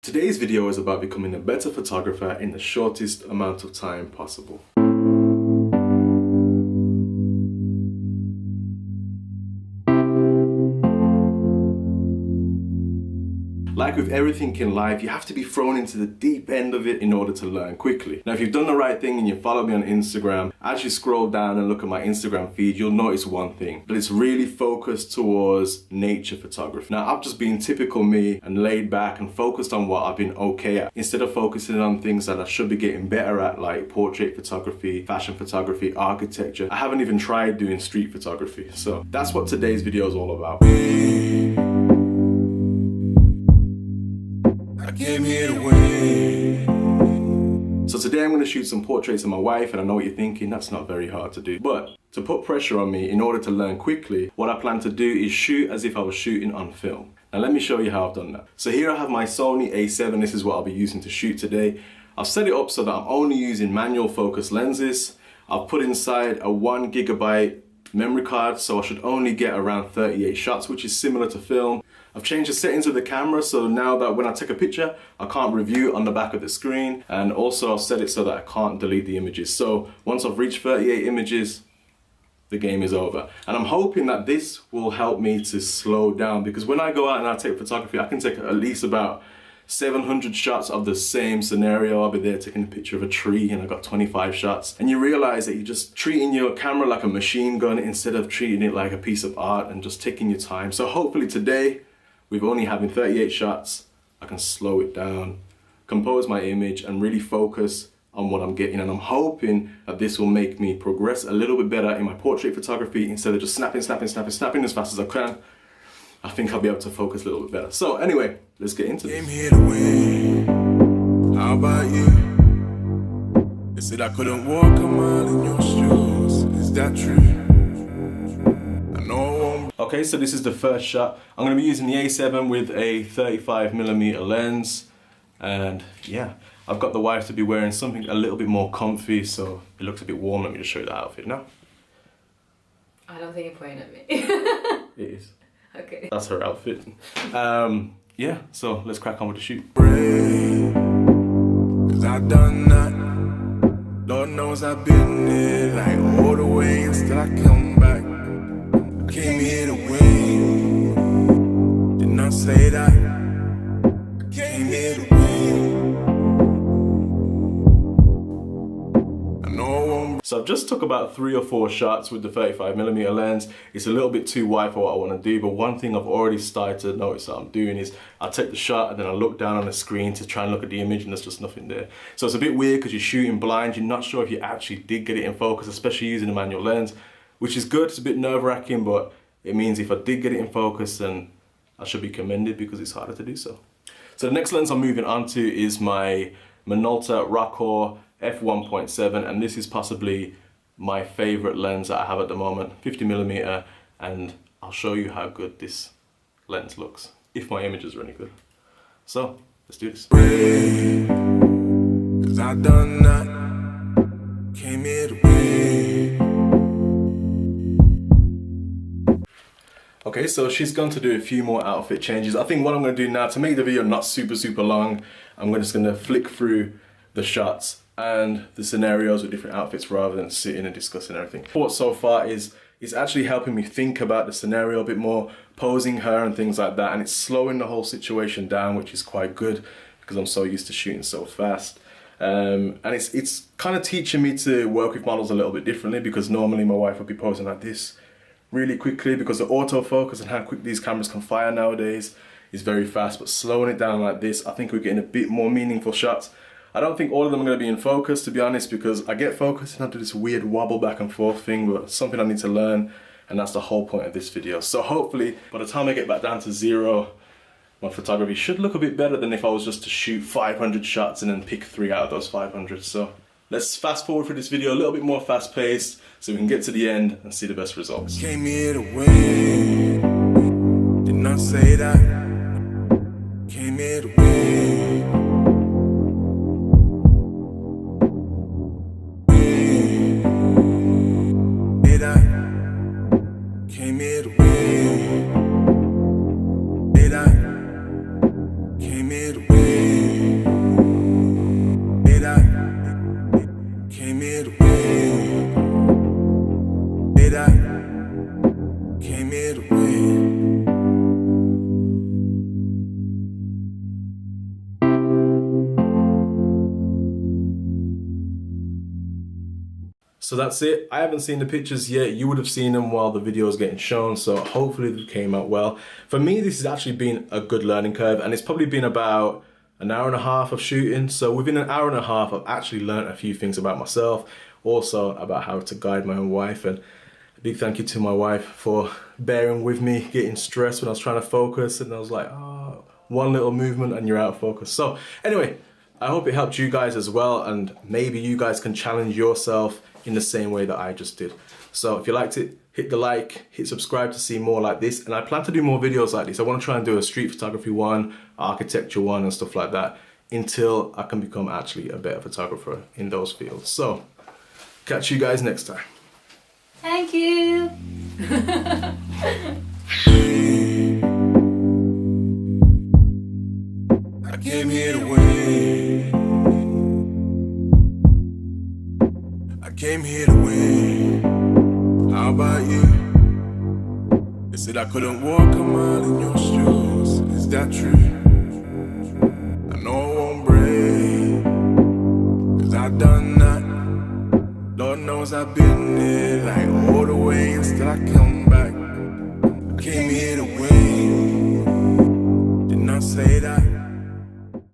Today's video is about becoming a better photographer in the shortest amount of time possible. Like with everything in life, you have to be thrown into the deep end of it in order to learn quickly. Now, if you've done the right thing and you follow me on Instagram, as you scroll down and look at my Instagram feed, you'll notice one thing, that it's really focused towards nature photography. Now, I've just been typical me and laid back and focused on what I've been okay at, instead of focusing on things that I should be getting better at, like portrait photography, fashion photography, architecture. I haven't even tried doing street photography. So that's what today's video is all about. I came here to win. So today I'm going to shoot some portraits of my wife, and I know what you're thinking, that's not very hard to do. But to put pressure on me in order to learn quickly, what I plan to do is shoot as if I was shooting on film. Now let me show you how I've done that. So here I have my Sony A7, this is what I'll be using to shoot today. I've set it up so that I'm only using manual focus lenses. I've put inside a 1 GB memory card, so I should only get around 38 shots, which is similar to film. I've changed the settings of the camera, so now that when I take a picture, I can't review on the back of the screen, and also I've set it so that I can't delete the images. So once I've reached 38 images, the game is over. And I'm hoping that this will help me to slow down, because when I go out and I take photography, I can take at least about 700 shots of the same scenario. I'll be there taking a picture of a tree and I got 25 shots. And you realize that you're just treating your camera like a machine gun instead of treating it like a piece of art and just taking your time. So hopefully today, with only having 38 shots, I can slow it down, compose my image and really focus on what I'm getting. And I'm hoping that this will make me progress a little bit better in my portrait photography instead of just snapping as fast as I can. I think I'll be able to focus a little bit better. So anyway, let's get into this. Came here to win. How about you? They said I couldn't walk a mile in your shoes. Is that true? I know I won't. Okay, so this is the first shot. I'm going to be using the A7 with a 35mm lens. And yeah, I've got the wife to be wearing something a little bit more comfy, so it looks a bit warm. Let me just show you the outfit now. I don't think you're pointing at me. It is. Okay. That's her outfit. Yeah, so let's crack on with the shoot. Cause I've done that. Lord knows I've been there, like all the way until I come back. I came here to win. Did not say that. I came here to win. So I've just took about 3 or 4 shots with the 35mm lens. It's a little bit too wide for what I want to do, but one thing I've already started to notice that I'm doing is I take the shot and then I look down on the screen to try and look at the image, and there's just nothing there. So it's a bit weird because you're shooting blind, you're not sure if you actually did get it in focus, especially using a manual lens, which is good. It's a bit nerve-wracking, but it means if I did get it in focus, then I should be commended because it's harder to do so. So the next lens I'm moving on to is my Minolta Rokkor f1.7, and this is possibly my favorite lens that I have at the moment, 50mm, and I'll show you how good this lens looks if my images are any good. So let's do this. Cause I done that. Came here to win. Okay, so she's gone to do a few more outfit changes. I think what I'm going to do now, to make the video not super long, I'm just going to flick through the shots and the scenarios with different outfits rather than sitting and discussing everything. What so far is actually helping me think about the scenario a bit more, posing her and things like that, and it's slowing the whole situation down, which is quite good because I'm so used to shooting so fast. And it's kind of teaching me to work with models a little bit differently, because normally my wife would be posing like this really quickly, because the autofocus and how quick these cameras can fire nowadays is very fast, but slowing it down like this, I think we're getting a bit more meaningful shots. I don't think all of them are going to be in focus, to be honest, because I get focused and I do this weird wobble back and forth thing, but it's something I need to learn, and that's the whole point of this video. So hopefully, by the time I get back down to 0, my photography should look a bit better than if I was just to shoot 500 shots and then pick 3 out of those 500. So let's fast forward for this video, a little bit more fast paced, so we can get to the end and see the best results. Came here to win. Did not say that. Came here to win. Came here to win. Came here to win. So that's it. I haven't seen the pictures yet. You would have seen them while the video is getting shown, so hopefully they came out well. For me, this has actually been a good learning curve, and it's probably been about an hour and a half of shooting. So within an hour and a half, I've actually learned a few things about myself, also about how to guide my own wife. And a big thank you to my wife for bearing with me, getting stressed when I was trying to focus, and I was like, oh, one little movement and you're out of focus. So anyway, I hope it helped you guys as well, and maybe you guys can challenge yourself in the same way that I just did. So if you liked it, hit the like, hit subscribe to see more like this, and I plan to do more videos like this. I want to try and do a street photography one, architecture one, and stuff like that, until I can become actually a better photographer in those fields. So catch you guys next time. Thank you. I came here to win. I came here to win. How about you? They said I couldn't walk a mile in your shoes. Is that true? I know I won't break, 'cause I've done that. Lord knows I've been there, like all the way, and still I come back. I came here to win. Did not say that.